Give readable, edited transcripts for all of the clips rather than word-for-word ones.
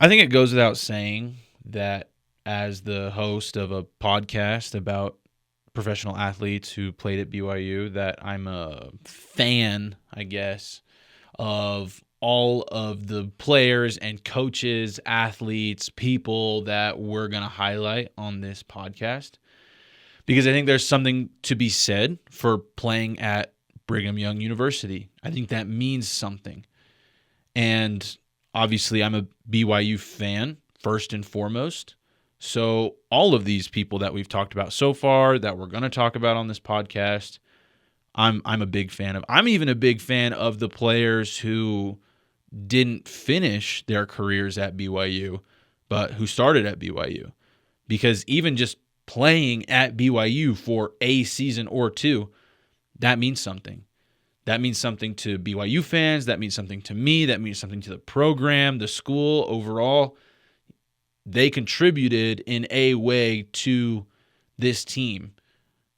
I think it goes without saying that as the host of a podcast about professional athletes who played at BYU, that I'm a fan, I guess, of all of the players and coaches, athletes, people that we're going to highlight on this podcast. Because I think there's something to be said for playing at Brigham Young University. I think that means something. And obviously, I'm a BYU fan, first and foremost. So all of these people that we've talked about so far, that we're going to talk about on this podcast, I'm a big fan of. I'm even a big fan of the players who didn't finish their careers at BYU, but who started at BYU. Because even just playing at BYU for a season or two, that means something. That means something to BYU fans. That means something to me. That means something to the program, the school overall. They contributed in a way to this team,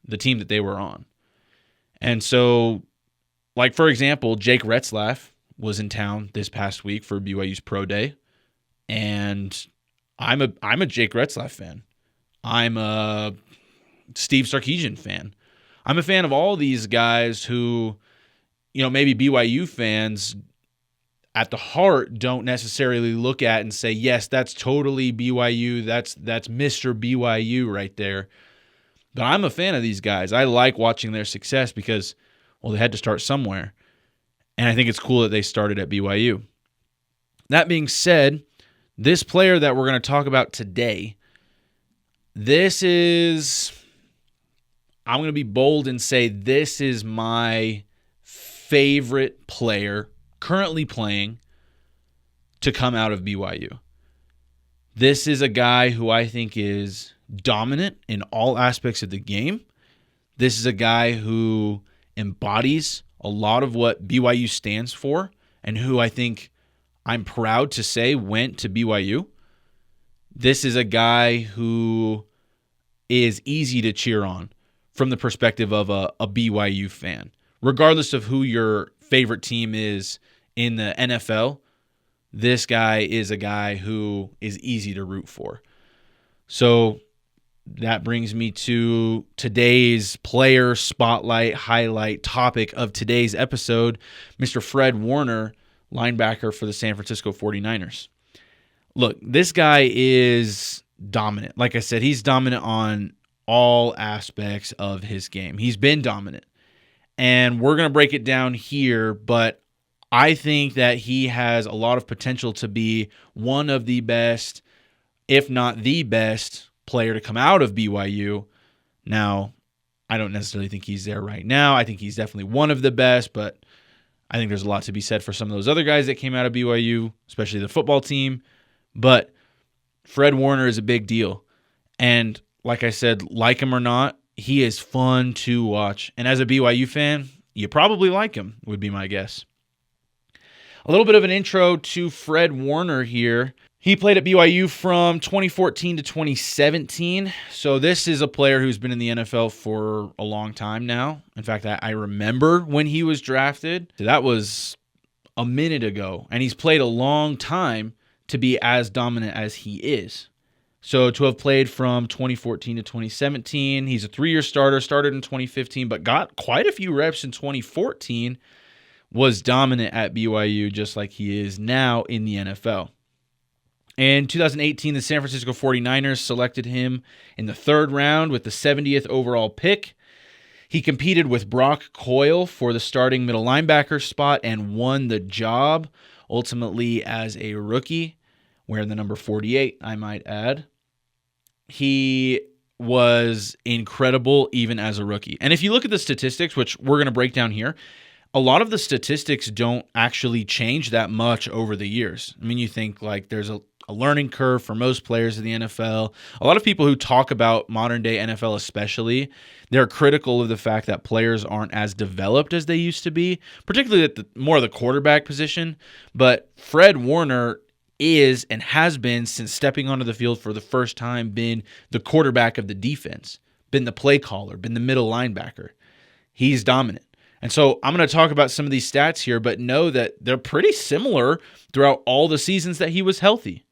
the team that they were on. And so, like, for example, Jake Retzlaff was in town this past week for BYU's Pro Day. And I'm a Jake Retzlaff fan. I'm a Steve Sarkisian fan. I'm a fan of all these guys who, maybe BYU fans at the heart don't necessarily look at and say, yes, that's totally BYU. That's Mr. BYU right there. But I'm a fan of these guys. I like watching their success because, they had to start somewhere. And I think it's cool that they started at BYU. That being said, this player that we're going to talk about today, I'm going to be bold and say this is my favorite player currently playing to come out of BYU. This is a guy who I think is dominant in all aspects of the game. This is a guy who embodies a lot of what BYU stands for and who I think I'm proud to say went to BYU. This is a guy who is easy to cheer on from the perspective of a BYU fan. Regardless of who your favorite team is in the NFL, this guy is a guy who is easy to root for. So that brings me to today's player spotlight highlight topic of today's episode, Mr. Fred Warner, linebacker for the San Francisco 49ers. Look, this guy is dominant. Like I said, he's dominant on all aspects of his game. He's been dominant. And we're going to break it down here, but I think that he has a lot of potential to be one of the best, if not the best, player to come out of BYU. Now, I don't necessarily think he's there right now. I think he's definitely one of the best, but I think there's a lot to be said for some of those other guys that came out of BYU, especially the football team. But Fred Warner is a big deal. And like I said, like him or not, he is fun to watch. And as a BYU fan, you probably like him, would be my guess. A little bit of an intro to Fred Warner here. He played at BYU from 2014 to 2017. So this is a player who's been in the NFL for a long time now. In fact, I remember when he was drafted. So that was a minute ago. And he's played a long time to be as dominant as he is. So to have played from 2014 to 2017, he's a 3-year starter, started in 2015, but got quite a few reps in 2014, was dominant at BYU just like he is now in the NFL. In 2018, the San Francisco 49ers selected him in the 3rd round with the 70th overall pick. He competed with Brock Coyle for the starting middle linebacker spot and won the job, ultimately as a rookie, wearing the number 48, I might add. He was incredible even as a rookie. And if you look at the statistics, which we're going to break down here, a lot of the statistics don't actually change that much over the years. I mean, you think like there's a learning curve for most players in the NFL. A lot of people who talk about modern day NFL especially, they're critical of the fact that players aren't as developed as they used to be, particularly at more of the quarterback position. But Fred Warner is and has been, since stepping onto the field for the first time, been the quarterback of the defense, been the play caller, been the middle linebacker. He's dominant. And so I'm going to talk about some of these stats here, but know that they're pretty similar throughout all the seasons that he was healthy.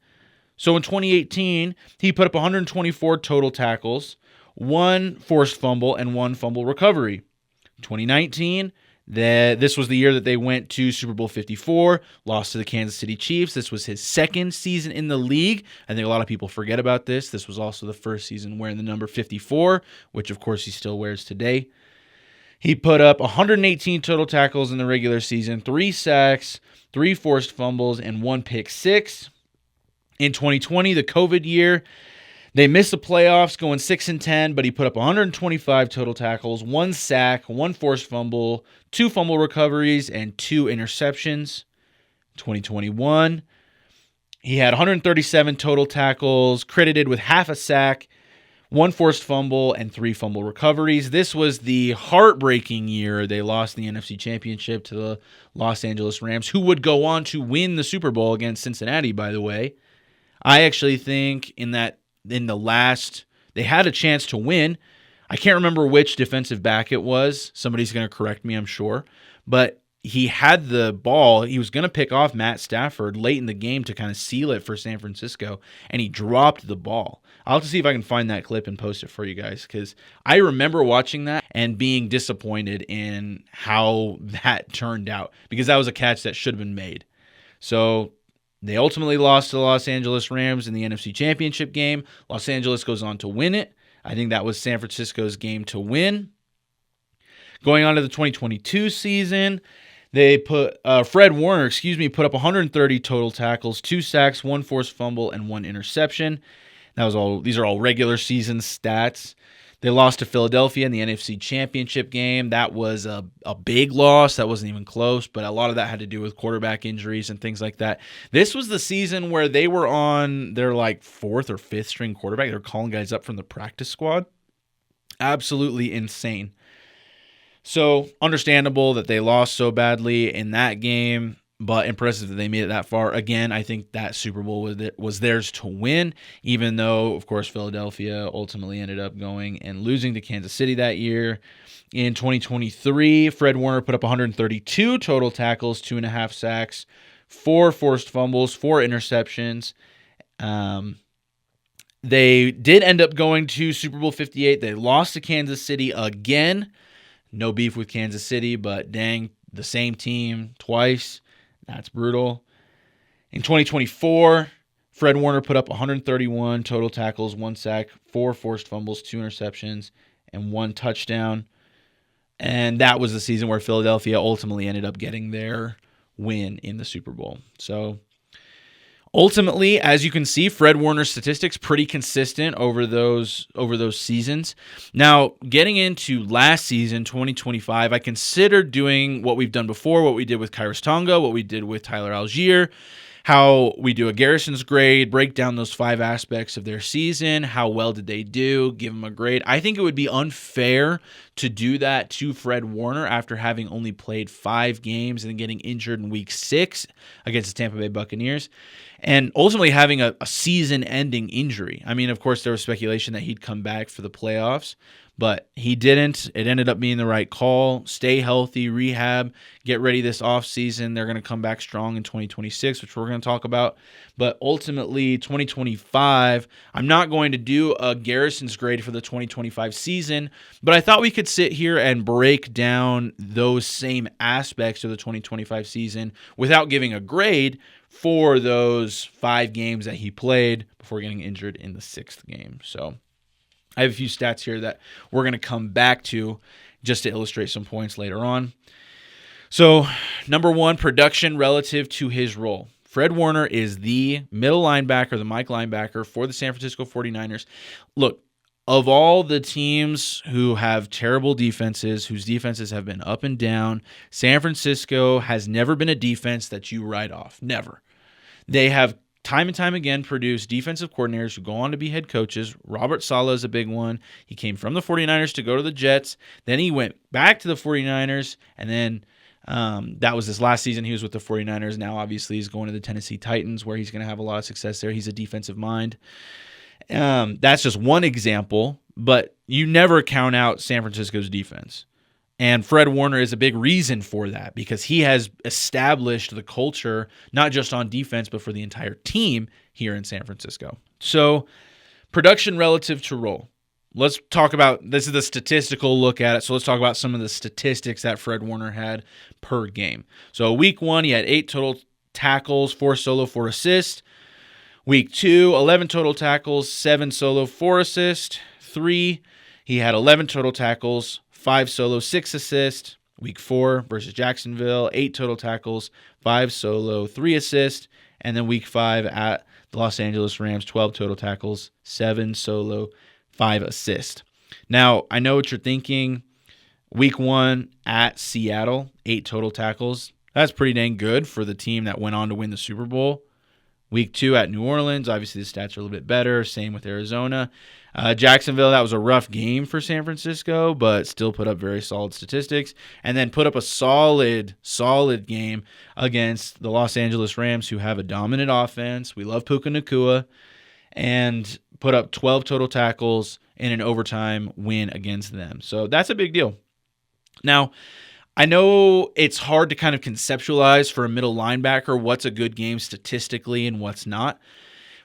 So in 2018, he put up 124 total tackles, 1 forced fumble, and 1 fumble recovery. 2019, this was the year that they went to Super Bowl 54, lost to the Kansas City Chiefs. This was his second season in the league. I think a lot of people forget about this. This was also the first season wearing the number 54, which of course he still wears today. He put up 118 total tackles in the regular season, 3 sacks, 3 forced fumbles, and 1 pick six. In 2020, the COVID year, they missed the playoffs going 6-10, but he put up 125 total tackles, 1 sack, 1 forced fumble, 2 fumble recoveries, and 2 interceptions. 2021, he had 137 total tackles, credited with half a sack, 1 forced fumble, and 3 fumble recoveries. This was the heartbreaking year they lost the NFC Championship to the Los Angeles Rams, who would go on to win the Super Bowl against Cincinnati, by the way. I actually think in the last, they had a chance to win. I can't remember which defensive back it was. Somebody's going to correct me, I'm sure. But he had the ball. He was going to pick off Matt Stafford late in the game to kind of seal it for San Francisco, and he dropped the ball. I'll have to see if I can find that clip and post it for you guys, because I remember watching that and being disappointed in how that turned out, because that was a catch that should have been made. So they ultimately lost to the Los Angeles Rams in the NFC Championship game. Los Angeles goes on to win it. I think that was San Francisco's game to win. Going on to the 2022 season, they put Fred Warner, put up 130 total tackles, 2 sacks, 1 forced fumble, and 1 interception. That was all. These are all regular season stats. They lost to Philadelphia in the NFC Championship game. That was a big loss. That wasn't even close, but a lot of that had to do with quarterback injuries and things like that. This was the season where they were on their 4th or 5th string quarterback. They were calling guys up from the practice squad. Absolutely insane. So understandable that they lost so badly in that game, but impressive that they made it that far. Again, I think that Super Bowl was theirs to win, even though, of course, Philadelphia ultimately ended up going and losing to Kansas City that year. In 2023, Fred Warner put up 132 total tackles, 2.5 sacks, 4 forced fumbles, 4 interceptions. They did end up going to Super Bowl 58. They lost to Kansas City again. No beef with Kansas City, but dang, the same team twice. That's brutal. In 2024, Fred Warner put up 131 total tackles, 1 sack, 4 forced fumbles, 2 interceptions, and 1 touchdown. And that was the season where Philadelphia ultimately ended up getting their win in the Super Bowl. So ultimately, as you can see, Fred Warner's statistics pretty consistent over those seasons. Now, getting into last season, 2025, I considered doing what we've done before, what we did with Khyiris Tonga, what we did with Tyler Algier, how we do a Garrison's grade, break down those 5 aspects of their season, how well did they do, give them a grade. I think it would be unfair to do that to Fred Warner after having only played 5 games and then getting injured in week 6 against the Tampa Bay Buccaneers, and ultimately having a season-ending injury. I mean, of course, there was speculation that he'd come back for the playoffs, but he didn't. It ended up being the right call. Stay healthy, rehab, get ready this offseason. They're going to come back strong in 2026, which we're going to talk about. But ultimately, 2025, I'm not going to do a Garrison's grade for the 2025 season, but I thought we could sit here and break down those same aspects of the 2025 season without giving a grade for those 5 games that he played before getting injured in the 6th game. So I have a few stats here that we're going to come back to just to illustrate some points later on. So, number 1, production relative to his role. Fred Warner is the middle linebacker, the Mike linebacker for the San Francisco 49ers. Look, of all the teams who have terrible defenses, whose defenses have been up and down, San Francisco has never been a defense that you write off. Never. They have time and time again produced defensive coordinators who go on to be head coaches. Robert Saleh is a big one. He came from the 49ers to go to the Jets. Then he went back to the 49ers, and then that was his last season. He was with the 49ers. Now, obviously, he's going to the Tennessee Titans, where he's going to have a lot of success there. He's a defensive mind. That's just one example, but you never count out San Francisco's defense. And Fred Warner is a big reason for that because he has established the culture, not just on defense, but for the entire team here in San Francisco. So production relative to role. Let's talk about, this is the statistical look at it. So let's talk about some of the statistics that Fred Warner had per game. So week 1, he had 8 total tackles, 4 solo, 4 assists. Week 2, 11 total tackles, 7 solo, 4 assists. 3, he had 11 total tackles, 5 solo, 6 assists. Week 4 versus Jacksonville, 8 total tackles, 5 solo, 3 assists. And then week 5 at the Los Angeles Rams, 12 total tackles, 7 solo, 5 assists. Now, I know what you're thinking. Week 1 at Seattle, 8 total tackles. That's pretty dang good for the team that went on to win the Super Bowl. Week 2 at New Orleans, obviously the stats are a little bit better. Same with Arizona. Jacksonville, that was a rough game for San Francisco, but still put up very solid statistics. And then put up a solid game against the Los Angeles Rams, who have a dominant offense. We love Puka Nacua. And put up 12 total tackles in an overtime win against them. So that's a big deal. Now, I know it's hard to kind of conceptualize for a middle linebacker what's a good game statistically and what's not.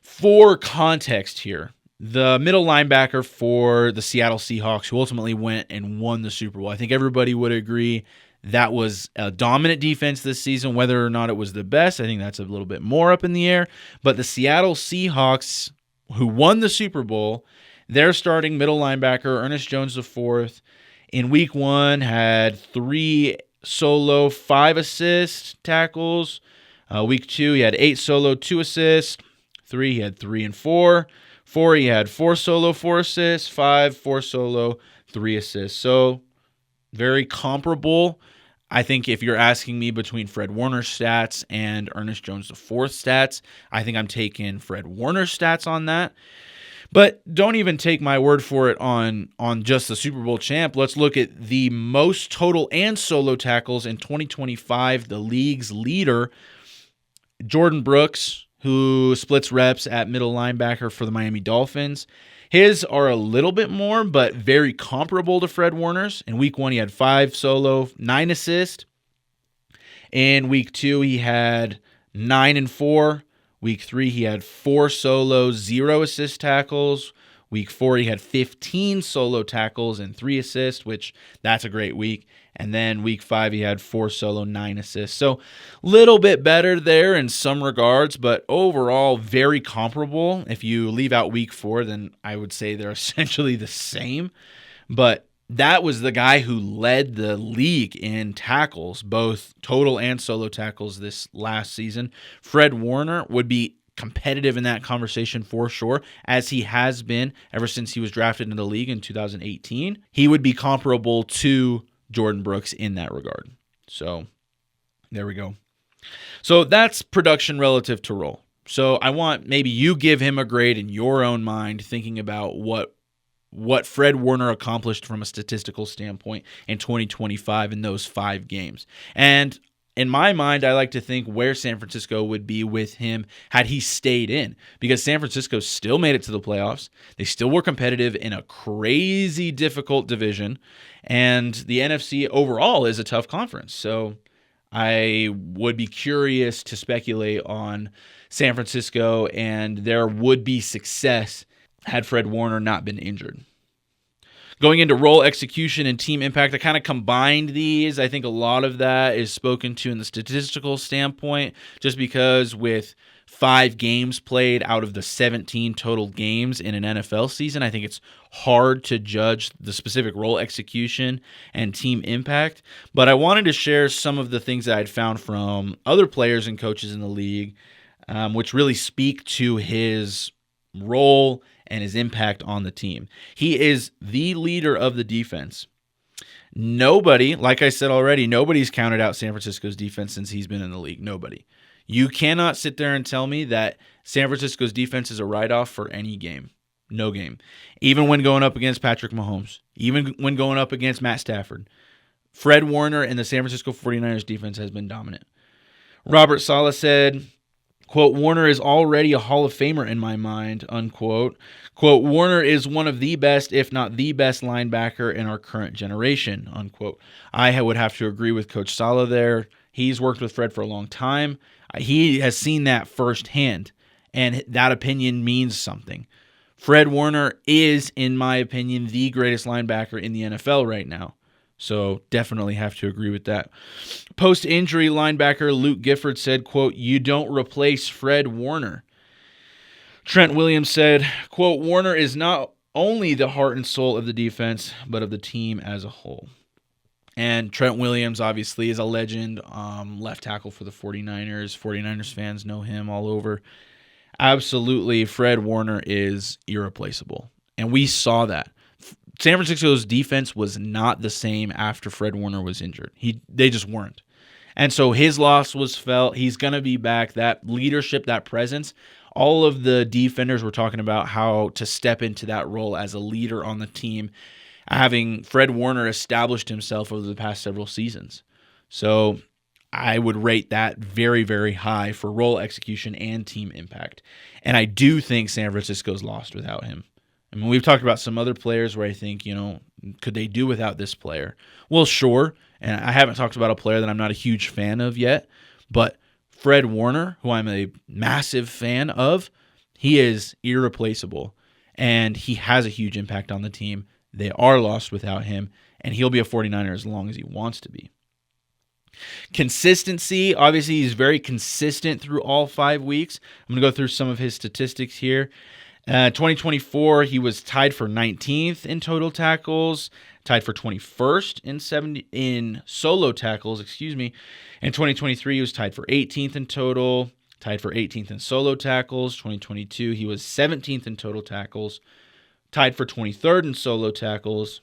For context here, the middle linebacker for the Seattle Seahawks, who ultimately went and won the Super Bowl, I think everybody would agree that was a dominant defense this season. Whether or not it was the best, I think that's a little bit more up in the air. But the Seattle Seahawks, who won the Super Bowl, their starting middle linebacker, Ernest Jones IV, in week 1 had 3 solo, 5 assist tackles. Week 2, he had 8 solo, 2 assists. 3, he had 3 and 4. 4, he had 4 solo, 4 assists. 5, 4 solo, 3 assists. So very comparable. I think if you're asking me between Fred Warner's stats and Ernest Jones IV's stats, I think I'm taking Fred Warner's stats on that. But don't even take my word for it on just the Super Bowl champ. Let's look at the most total and solo tackles in 2025. The league's leader, Jordan Brooks, who splits reps at middle linebacker for the Miami Dolphins. His are a little bit more, but very comparable to Fred Warner's. In week 1, he had 5 solo, 9 assists. In week 2, he had 9 and 4. Week 3, he had 4 solo, 0 assist tackles. Week 4, he had 15 solo tackles and 3 assists, which that's a great week. And then week 5, he had 4 solo, 9 assists. So little bit better there in some regards, but overall very comparable. If you leave out week 4, then I would say they're essentially the same. But that was the guy who led the league in tackles, both total and solo tackles this last season. Fred Warner would be competitive in that conversation for sure, as he has been ever since he was drafted into the league in 2018. He would be comparable to Jordan Brooks in that regard. So there we go. So that's production relative to role. So I want maybe you give him a grade in your own mind, thinking about what Fred Warner accomplished from a statistical standpoint in 2025 in those 5 games. And in my mind, I like to think where San Francisco would be with him had he stayed in, because San Francisco still made it to the playoffs. They still were competitive in a crazy difficult division, and the NFC overall is a tough conference. So I would be curious to speculate on San Francisco and their would-be success had Fred Warner not been injured. Going into role execution and team impact, I kind of combined these. I think a lot of that is spoken to in the statistical standpoint, just because with 5 games played out of the 17 total games in an NFL season, I think it's hard to judge the specific role execution and team impact. But I wanted to share some of the things that I'd found from other players and coaches in the league, which really speak to his role and his impact on the team. He is the leader of the defense. Nobody, like I said already, nobody's counted out San Francisco's defense since he's been in the league. Nobody. You cannot sit there and tell me that San Francisco's defense is a write-off for any game. No game. Even when going up against Patrick Mahomes. Even when going up against Matt Stafford. Fred Warner and the San Francisco 49ers defense has been dominant. Robert Saleh said, Quote, Warner is already a Hall of Famer in my mind, unquote. Quote, Warner is one of the best, if not the best linebacker in our current generation, unquote. I would have to agree with Coach Sala there. He's worked with Fred for a long time. He has seen that firsthand, and that opinion means something. Fred Warner is, in my opinion, the greatest linebacker in the NFL right now. So definitely have to agree with that. Post-injury linebacker Luke Gifford said, quote, you don't replace Fred Warner. Trent Williams said, quote, Warner is not only the heart and soul of the defense, but of the team as a whole. And Trent Williams, obviously, is a legend, left tackle for the 49ers. 49ers fans know him all over. Absolutely, Fred Warner is irreplaceable. And we saw that. San Francisco's defense was not the same after Fred Warner was injured. They just weren't. And so his loss was felt. He's going to be back. That leadership, that presence, all of the defenders were talking about how to step into that role as a leader on the team, having Fred Warner established himself over the past several seasons. So I would rate that very, very high for role execution and team impact. And I do think San Francisco's lost without him. I mean, we've talked about some other players where I think, could they do without this player? Well, sure. And I haven't talked about a player that I'm not a huge fan of yet, but Fred Warner, who I'm a massive fan of, he is irreplaceable, and he has a huge impact on the team. They are lost without him, and he'll be a 49er as long as he wants to be. Consistency, obviously he's very consistent through all 5 weeks. I'm going to go through some of his statistics here. 2024, he was tied for 19th in total tackles, tied for 21st in solo tackles, In 2023, he was tied for 18th in total, tied for 18th in solo tackles. 2022, he was 17th in total tackles, tied for 23rd in solo tackles.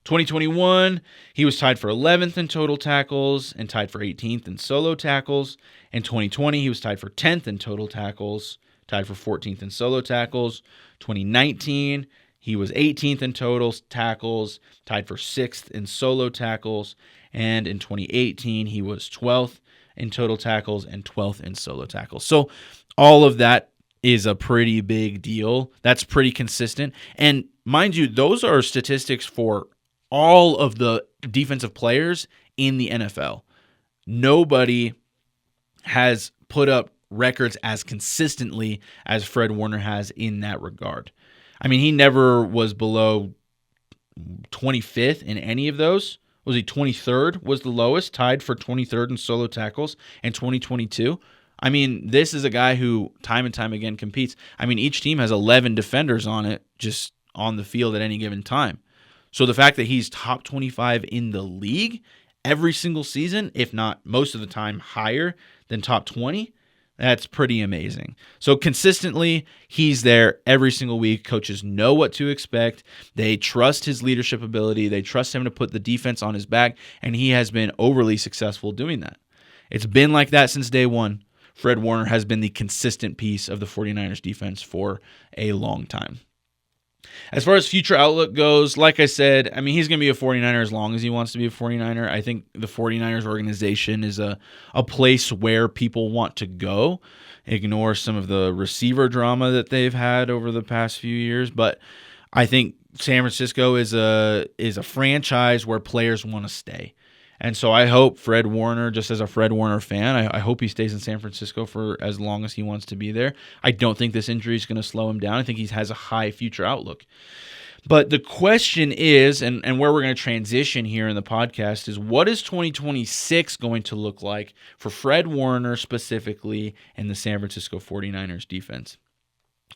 2021, he was tied for 11th in total tackles and tied for 18th in solo tackles. In 2020, he was tied for 10th in total tackles, tied for 14th in solo tackles. 2019, he was 18th in total tackles, tied for 6th in solo tackles. And in 2018, he was 12th in total tackles and 12th in solo tackles. So all of that is a pretty big deal. That's pretty consistent. And mind you, those are statistics for all of the defensive players in the NFL. Nobody has put up records as consistently as Fred Warner has in that regard. I mean, he never was below 25th in any of those. Was he 23rd? Was the lowest, tied for 23rd in solo tackles in 2022. I mean, this is a guy who time and time again competes. I mean, each team has 11 defenders on it just on the field at any given time. So the fact that he's top 25 in the league every single season, if not most of the time higher than top 20, that's pretty amazing. So consistently, he's there every single week. Coaches know what to expect. They trust his leadership ability. They trust him to put the defense on his back, and he has been overly successful doing that. It's been like that since day one. Fred Warner has been the consistent piece of the 49ers defense for a long time. As far as future outlook goes, like I said, I mean, he's going to be a 49er as long as he wants to be a 49er. I think the 49ers organization is a place where people want to go. Ignore some of the receiver drama that they've had over the past few years, but I think San Francisco is a franchise where players want to stay. And so I hope Fred Warner, just as a Fred Warner fan, I hope he stays in San Francisco for as long as he wants to be there. I don't think this injury is going to slow him down. I think he has a high future outlook. But the question is, and where we're going to transition here in the podcast, is what is 2026 going to look like for Fred Warner specifically and the San Francisco 49ers defense?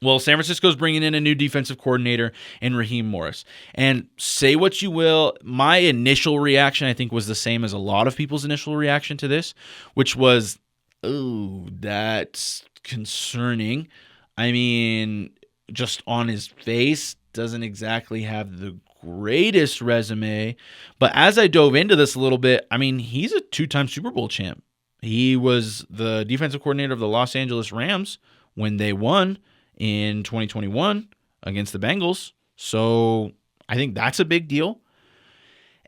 Well, San Francisco's bringing in a new defensive coordinator in Raheem Morris. And say what you will, my initial reaction, I think, was the same as a lot of people's initial reaction to this, which was, oh, that's concerning. I mean, just on his face, doesn't exactly have the greatest resume. But as I dove into this a little bit, I mean, he's a 2-time Super Bowl champ. He was the defensive coordinator of the Los Angeles Rams when they won in 2021 against the Bengals. So I think that's a big deal.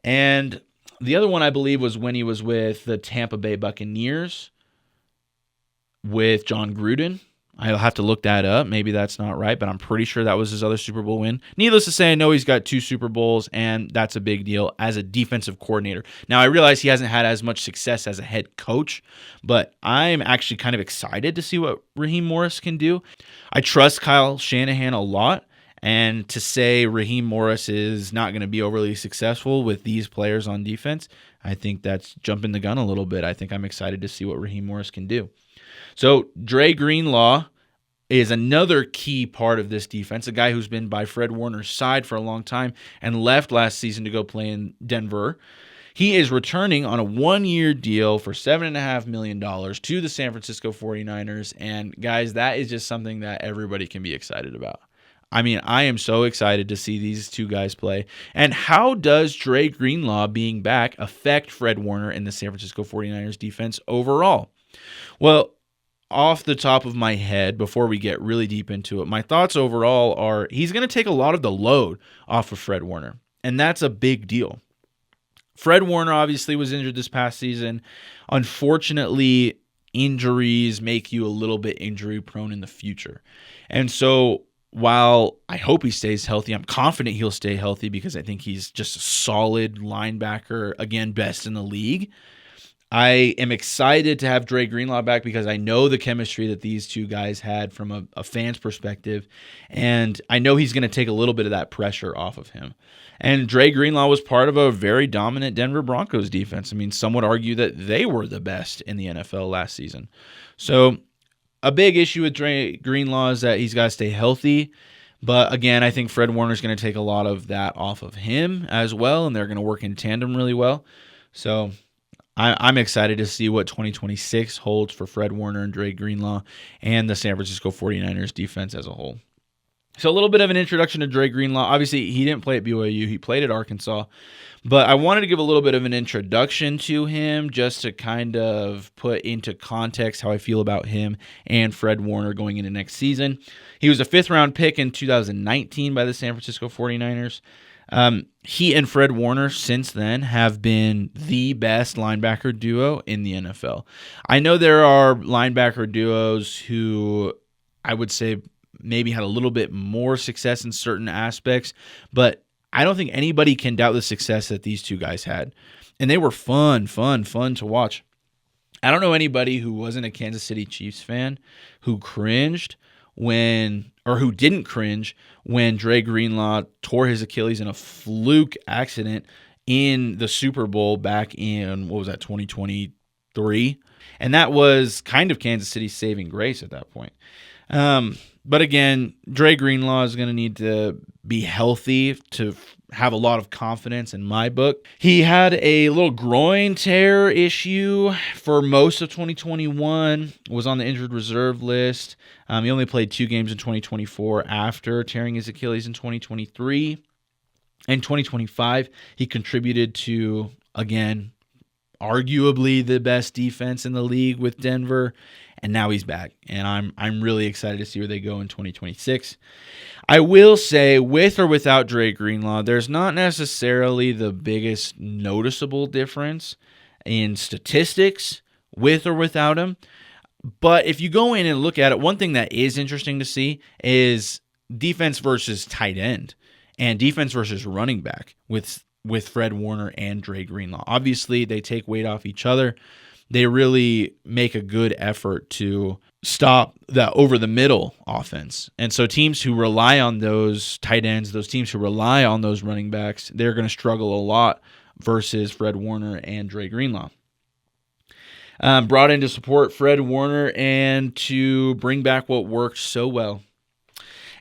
And the other one, I believe, was when he was with the Tampa Bay Buccaneers. with John Gruden. I'll have to look that up. Maybe that's not right, but I'm pretty sure that was his other Super Bowl win. Needless to say, I know he's got 2 Super Bowls, and that's a big deal as a defensive coordinator. Now, I realize he hasn't had as much success as a head coach, but I'm actually kind of excited to see what Raheem Morris can do. I trust Kyle Shanahan a lot, and to say Raheem Morris is not going to be overly successful with these players on defense, I think that's jumping the gun a little bit. I think I'm excited to see what Raheem Morris can do. So Dre Greenlaw is another key part of this defense, a guy who's been by Fred Warner's side for a long time and left last season to go play in Denver. He is returning on a 1-year deal for $7.5 million to the San Francisco 49ers. And guys, that is just something that everybody can be excited about. I mean, I am so excited to see these two guys play. And how does Dre Greenlaw being back affect Fred Warner and the San Francisco 49ers defense overall? Well, off the top of my head, before we get really deep into it, my thoughts overall are he's going to take a lot of the load off of Fred Warner, and that's a big deal. Fred Warner obviously was injured this past season. Unfortunately, injuries make you a little bit injury prone in the future. And so while I hope he stays healthy, I'm confident he'll stay healthy because I think he's just a solid linebacker, again, best in the league. I am excited to have Dre Greenlaw back because I know the chemistry that these two guys had from a fan's perspective, and I know he's going to take a little bit of that pressure off of him. And Dre Greenlaw was part of a very dominant Denver Broncos defense. I mean, some would argue that they were the best in the NFL last season. So a big issue with Dre Greenlaw is that he's got to stay healthy. But again, I think Fred Warner's going to take a lot of that off of him as well, and they're going to work in tandem really well. So I'm excited to see what 2026 holds for Fred Warner and Dre Greenlaw and the San Francisco 49ers defense as a whole. So a little bit of an introduction to Dre Greenlaw. Obviously, he didn't play at BYU. He played at Arkansas. But I wanted to give a little bit of an introduction to him just to kind of put into context how I feel about him and Fred Warner going into next season. He was a 5th-round pick in 2019 by the San Francisco 49ers. He and Fred Warner since then have been the best linebacker duo in the NFL. I know there are linebacker duos who I would say maybe had a little bit more success in certain aspects, but I don't think anybody can doubt the success that these two guys had. And they were fun to watch. I don't know anybody who wasn't a Kansas City Chiefs fan who cringed who didn't cringe when Dre Greenlaw tore his Achilles in a fluke accident in the Super Bowl back in, 2023? And that was kind of Kansas City's saving grace at that point. But again, Dre Greenlaw is going to need to be healthy to have a lot of confidence in my book. He had a little groin tear issue for most of 2021, was on the injured reserve list. He only played 2 games in 2024 after tearing his Achilles in 2023. In 2025, he contributed to, again, arguably the best defense in the league with Denver, and now he's back, and I'm really excited to see where they go in 2026. I will say, with or without Dre Greenlaw, there's not necessarily the biggest noticeable difference in statistics with or without him. But if you go in and look at it, one thing that is interesting to see is defense versus tight end and defense versus running back with Fred Warner and Dre Greenlaw. Obviously, they take weight off each other. They really make a good effort to stop that over-the-middle offense. And so teams who rely on those tight ends, those teams who rely on those running backs, they're going to struggle a lot versus Fred Warner and Dre Greenlaw. Brought in to support Fred Warner and to bring back what worked so well.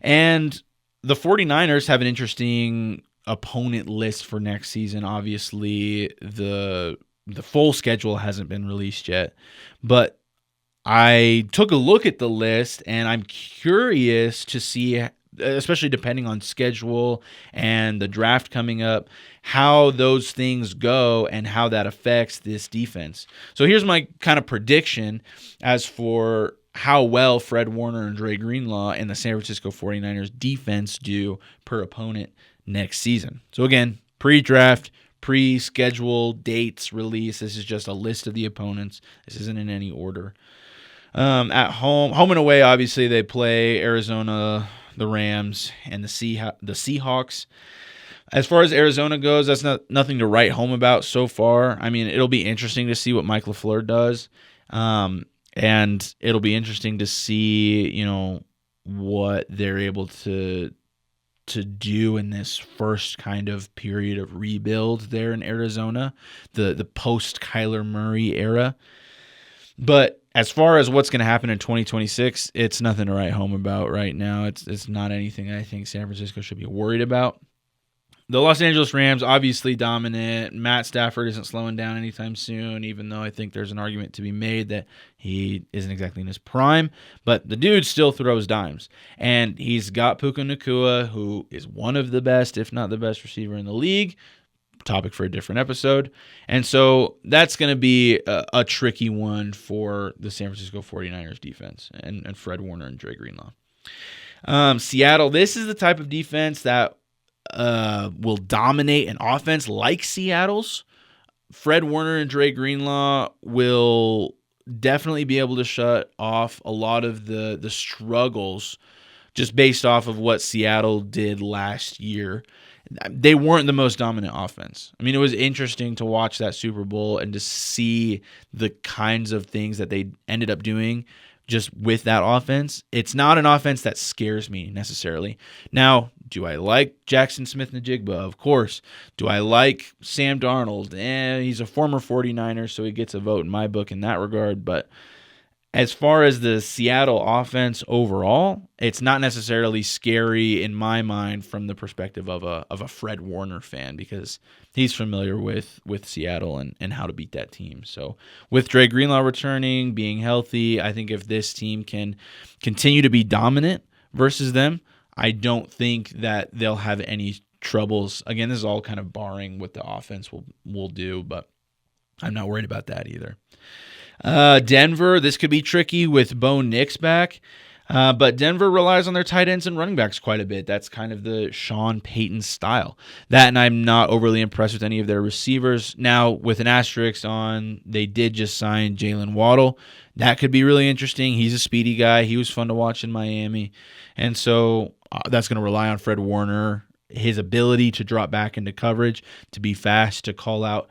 And the 49ers have an interesting opponent list for next season. Obviously, the full schedule hasn't been released yet, but I took a look at the list and I'm curious to see, especially depending on schedule and the draft coming up, how those things go and how that affects this defense. So here's my kind of prediction as for how well Fred Warner and Dre Greenlaw and the San Francisco 49ers defense do per opponent next season. So again, pre-draft, pre-schedule, dates, release. This is just a list of the opponents. This isn't in any order. At home and away, obviously they play Arizona, the Rams, and the Seahawks. As far as Arizona goes, that's nothing to write home about so far. I mean, it'll be interesting to see what Mike LaFleur does, and it'll be interesting to see, what they're able to do in this first kind of period of rebuild there in Arizona, the post Kyler Murray era. But as far as what's going to happen in 2026, it's nothing to write home about right now. It's not anything I think San Francisco should be worried about. The Los Angeles Rams, obviously dominant. Matt Stafford isn't slowing down anytime soon, even though I think there's an argument to be made that he isn't exactly in his prime. But the dude still throws dimes. And he's got Puka Nacua, who is one of the best, if not the best receiver in the league. Topic for a different episode. And so that's going to be a tricky one for the San Francisco 49ers defense and Fred Warner and Dre Greenlaw. Seattle, this is the type of defense that will dominate an offense like Seattle's. Fred Warner and Dre Greenlaw will definitely be able to shut off a lot of the struggles just based off of what Seattle did last year. They weren't the most dominant offense. I mean, it was interesting to watch that Super Bowl and to see the kinds of things that they ended up doing just with that offense. It's not an offense that scares me necessarily. Now, do I like Jackson Smith-Njigba? Of course. Do I like Sam Darnold? He's a former 49er, so he gets a vote in my book in that regard. But as far as the Seattle offense overall, it's not necessarily scary in my mind from the perspective of a Fred Warner fan, because he's familiar with Seattle and how to beat that team. So with Dre Greenlaw returning, being healthy, I think if this team can continue to be dominant versus them, I don't think that they'll have any troubles. Again, this is all kind of barring what the offense will do, but I'm not worried about that either. Denver, this could be tricky with Bo Nix back, but Denver relies on their tight ends and running backs quite a bit. That's kind of the Sean Payton style. That, and I'm not overly impressed with any of their receivers. Now, with an asterisk on, they did just sign Jalen Waddle. That could be really interesting. He's a speedy guy. He was fun to watch in Miami. And so that's going to rely on Fred Warner, his ability to drop back into coverage, to be fast, to call out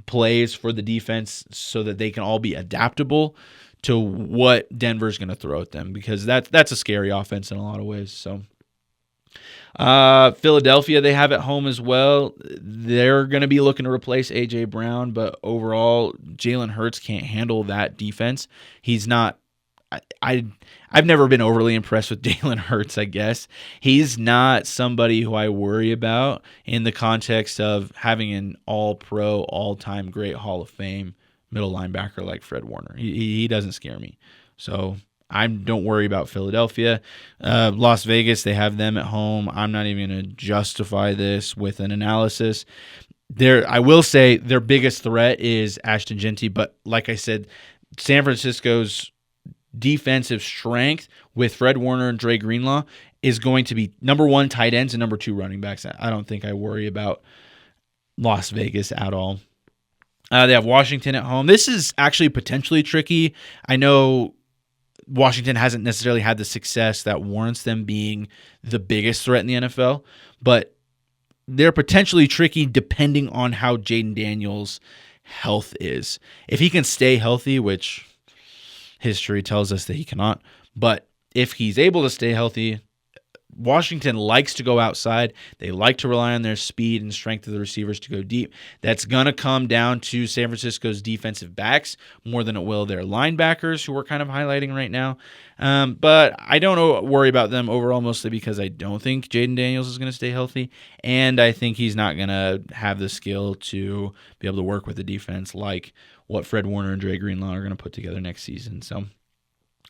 plays for the defense so that they can all be adaptable to what Denver's going to throw at them, because that's a scary offense in a lot of ways. So Philadelphia, they have at home as well. They're going to be looking to replace A.J. Brown, but overall, Jalen Hurts can't handle that defense. He's not I've never been overly impressed with Jalen Hurts, I guess. He's not somebody who I worry about in the context of having an all-pro, all-time great Hall of Fame middle linebacker like Fred Warner. He doesn't scare me. So I don't worry about Philadelphia. Las Vegas, they have them at home. I'm not even going to justify this with an analysis. I will say their biggest threat is Ashton Genty, but like I said, San Francisco's defensive strength with Fred Warner and Dre Greenlaw is going to be number one tight ends and number two running backs. I don't think I worry about Las Vegas at all. They have Washington at home. This is actually potentially tricky. I know Washington hasn't necessarily had the success that warrants them being the biggest threat in the NFL, but they're potentially tricky depending on how Jaden Daniels' health is. If he can stay healthy, which history tells us that he cannot, but if he's able to stay healthy, Washington likes to go outside. They like to rely on their speed and strength of the receivers to go deep. That's going to come down to San Francisco's defensive backs more than it will their linebackers, who we're kind of highlighting right now. But I don't worry about them overall, mostly because I don't think Jaden Daniels is going to stay healthy, and I think he's not going to have the skill to be able to work with the defense like what Fred Warner and Dre Greenlaw are going to put together next season. So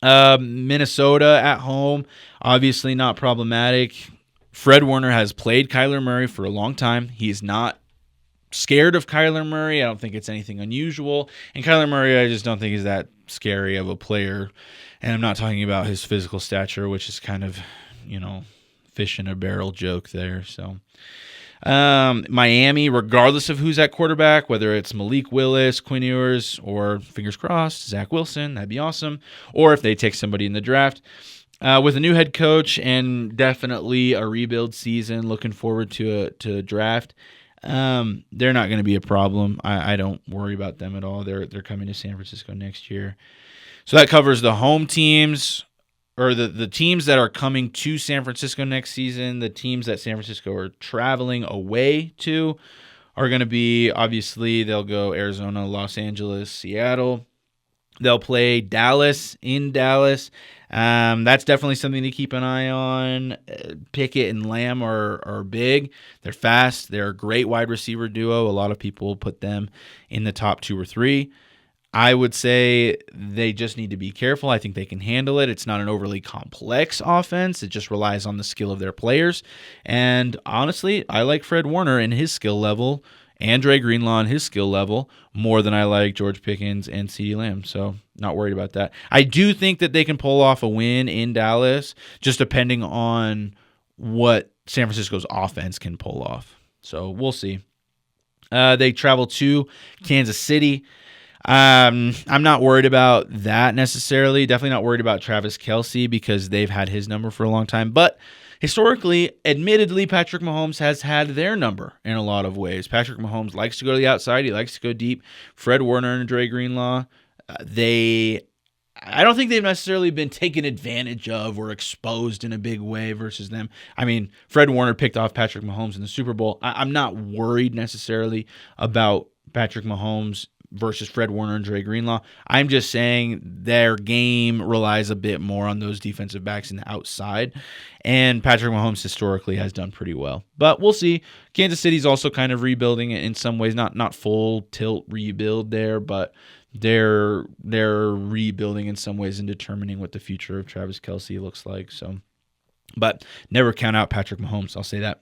Minnesota at home, obviously not problematic. Fred Warner has played Kyler Murray for a long time. He's not scared of Kyler Murray. I don't think it's anything unusual. And Kyler Murray, I just don't think is that scary of a player. And I'm not talking about his physical stature, which is kind of, fish in a barrel joke there. So Miami, regardless of who's at quarterback, whether it's Malik Willis, Quinn Ewers, or fingers crossed, Zach Wilson, that'd be awesome. Or if they take somebody in the draft. With a new head coach and definitely a rebuild season, looking forward to a draft. They're not going to be a problem. I don't worry about them at all. They're coming to San Francisco next year. So that covers the home teams, or the teams that are coming to San Francisco next season. The teams that San Francisco are traveling away to are going to be, obviously, they'll go Arizona, Los Angeles, Seattle. They'll play Dallas in Dallas. That's definitely something to keep an eye on. Pickett and Lamb are big. They're fast. They're a great wide receiver duo. A lot of people put them in the top 2 or 3. I would say they just need to be careful. I think they can handle it. It's not an overly complex offense. It just relies on the skill of their players. And honestly, I like Fred Warner and his skill level, and Dre Greenlaw and his skill level, more than I like George Pickens and CeeDee Lamb. So not worried about that. I do think that they can pull off a win in Dallas, just depending on what San Francisco's offense can pull off. So we'll see. They travel to Kansas City. I'm not worried about that necessarily. Definitely not worried about Travis Kelce because they've had his number for a long time. But historically, admittedly, Patrick Mahomes has had their number in a lot of ways. Patrick Mahomes likes to go to the outside. He likes to go deep. Fred Warner and Dre Greenlaw, I don't think they've necessarily been taken advantage of or exposed in a big way versus them. I mean, Fred Warner picked off Patrick Mahomes in the Super Bowl. I'm not worried necessarily about Patrick Mahomes versus Fred Warner and Dre Greenlaw. I'm just saying their game relies a bit more on those defensive backs in the outside, and Patrick Mahomes historically has done pretty well. But we'll see. Kansas City's also kind of rebuilding in some ways, not full tilt rebuild there, but they're rebuilding in some ways and determining what the future of Travis Kelce looks like. So, but never count out Patrick Mahomes, I'll say that.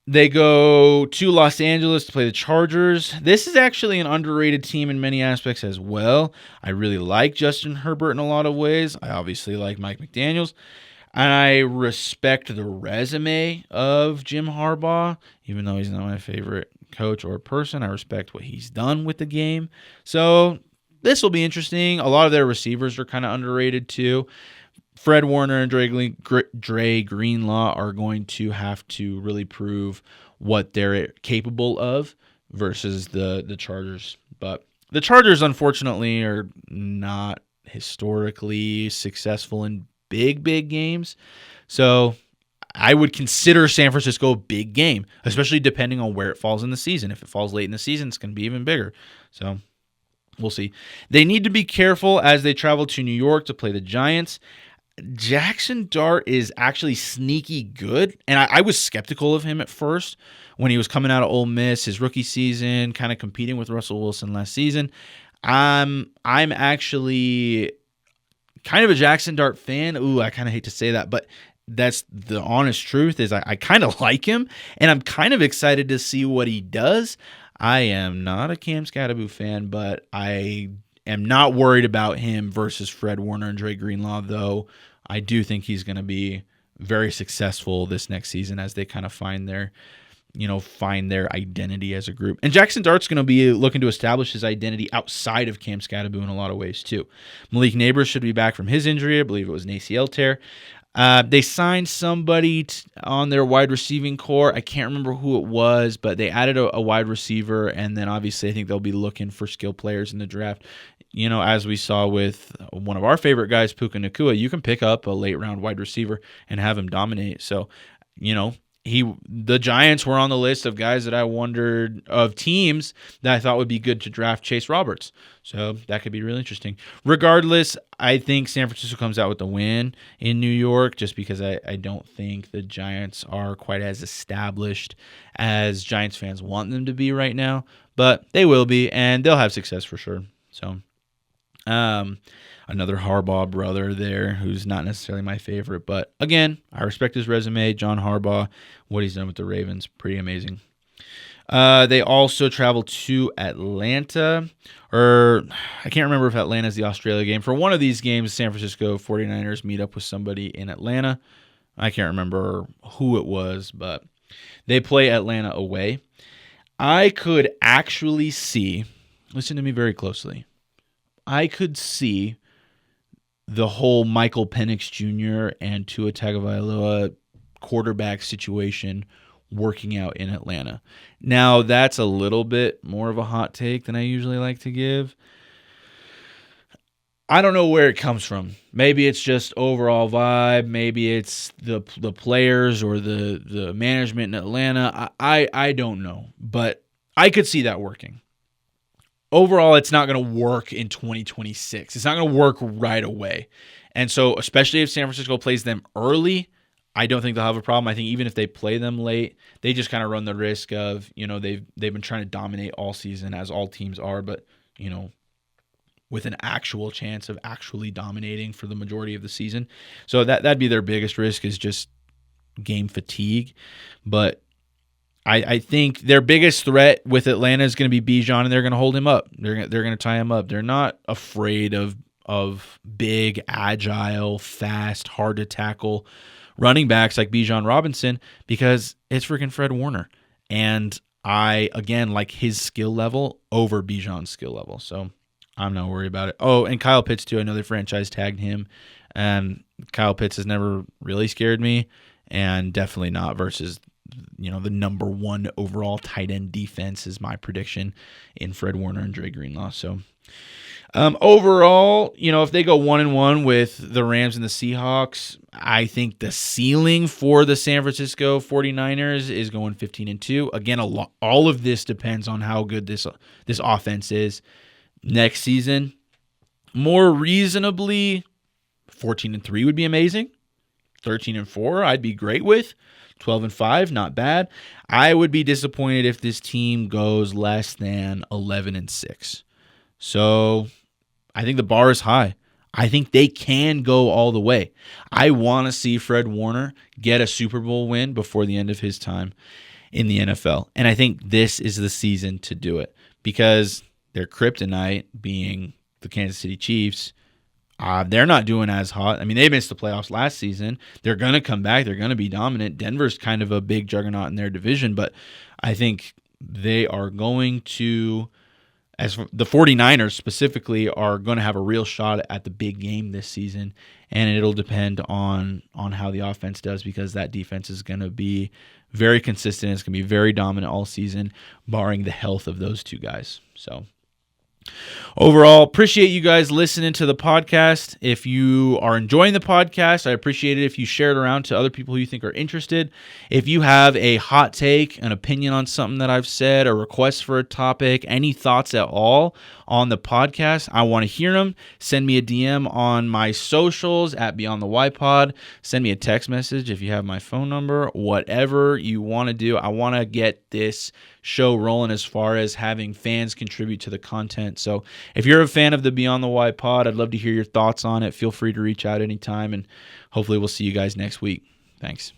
They go to Los Angeles to play the Chargers. This is actually an underrated team in many aspects as well. I really like Justin Herbert in a lot of ways. I obviously like Mike McDaniels. And I respect the resume of Jim Harbaugh, even though he's not my favorite coach or person. I respect what he's done with the game. So this will be interesting. A lot of their receivers are kind of underrated too. Fred Warner and Dre Greenlaw are going to have to really prove what they're capable of versus the Chargers. But the Chargers, unfortunately, are not historically successful in big games. So I would consider San Francisco a big game, especially depending on where it falls in the season. If it falls late in the season, it's going to be even bigger. So we'll see. They need to be careful as they travel to New York to play the Giants. Jackson Dart is actually sneaky good, and I was skeptical of him at first when he was coming out of Ole Miss, his rookie season, kind of competing with Russell Wilson last season. I'm actually kind of a Jackson Dart fan. Ooh, I kind of hate to say that, but that's the honest truth is I kind of like him, and I'm kind of excited to see what he does. I am not a Cam Scatterbo fan, but I am not worried about him versus Fred Warner and Dre Greenlaw, though I do think he's going to be very successful this next season as they kind of find their identity as a group. And Jackson Dart's going to be looking to establish his identity outside of Cam Scatterbo in a lot of ways too. Malik Neighbors should be back from his injury. I believe it was an ACL tear. They signed somebody on their wide receiving core. I can't remember who it was, but they added a wide receiver, and then obviously I think they'll be looking for skill players in the draft. You know, as we saw with one of our favorite guys, Puka Nacua, you can pick up a late-round wide receiver and have him dominate. So, you know, the Giants were on the list of guys that I wondered, of teams that I thought would be good to draft Chase Roberts. So that could be really interesting. Regardless, I think San Francisco comes out with a win in New York just because I don't think the Giants are quite as established as Giants fans want them to be right now. But they will be, and they'll have success for sure. So another Harbaugh brother there who's not necessarily my favorite. But again, I respect his resume. John Harbaugh, what he's done with the Ravens, pretty amazing. They also travel to Atlanta, or I can't remember if Atlanta's the Australia game. For one of these games, San Francisco 49ers meet up with somebody in Atlanta. I can't remember who it was, but They play Atlanta away. I could actually see, listen to me very closely, I could see the whole Michael Penix Jr. and Tua Tagovailoa quarterback situation working out in Atlanta. Now, that's a little bit more of a hot take than I usually like to give. I don't know where it comes from. Maybe it's just overall vibe. Maybe it's the players or the management in Atlanta. I don't know. But I could see that working. Overall, it's not going to work in 2026. It's not going to work right away. And so, especially if San Francisco plays them early, I don't think they'll have a problem. I think even if they play them late, they just kind of run the risk of, they've been trying to dominate all season, as all teams are, but, with an actual chance of actually dominating for the majority of the season. So that'd be their biggest risk, is just game fatigue. But I think their biggest threat with Atlanta is going to be Bijan, and they're going to hold him up. They're going to tie him up. They're not afraid of big, agile, fast, hard to tackle running backs like Bijan Robinson, because it's freaking Fred Warner. And I, again, like his skill level over Bijan's skill level. So I'm not worried about it. Oh, and Kyle Pitts, too. I know they franchise tagged him. Kyle Pitts has never really scared me, and definitely not versus the number one overall tight end defense is my prediction in Fred Warner and Dre Greenlaw. So overall, if they go 1-1 with the Rams and the Seahawks, I think the ceiling for the San Francisco 49ers is going 15-2. Again, all of this depends on how good this offense is next season. More reasonably, 14-3 would be amazing. 13-4, I'd be great with. 12-5, not bad. I would be disappointed if this team goes less than 11-6. So I think the bar is high. I think they can go all the way. I want to see Fred Warner get a Super Bowl win before the end of his time in the NFL. And I think this is the season to do it, because their kryptonite being the Kansas City Chiefs, they're not doing as hot. I mean, they missed the playoffs last season. They're going to come back. They're going to be dominant. Denver's kind of a big juggernaut in their division, but I think they are going to, as the 49ers specifically, are going to have a real shot at the big game this season, and it'll depend on how the offense does, because that defense is going to be very consistent. It's going to be very dominant all season, barring the health of those two guys. So overall, appreciate you guys listening to the podcast. If you are enjoying the podcast, I appreciate it if you share it around to other people who you think are interested. If you have a hot take, an opinion on something that I've said, a request for a topic, any thoughts at all on the podcast, I want to hear them. Send me a DM on my socials at Beyond the Y Pod. Send me a text message if you have my phone number. Whatever you want to do. I want to get this show rolling as far as having fans contribute to the content. So if you're a fan of the Beyond the Y Pod, I'd love to hear your thoughts on it. Feel free to reach out anytime, and hopefully we'll see you guys next week. Thanks.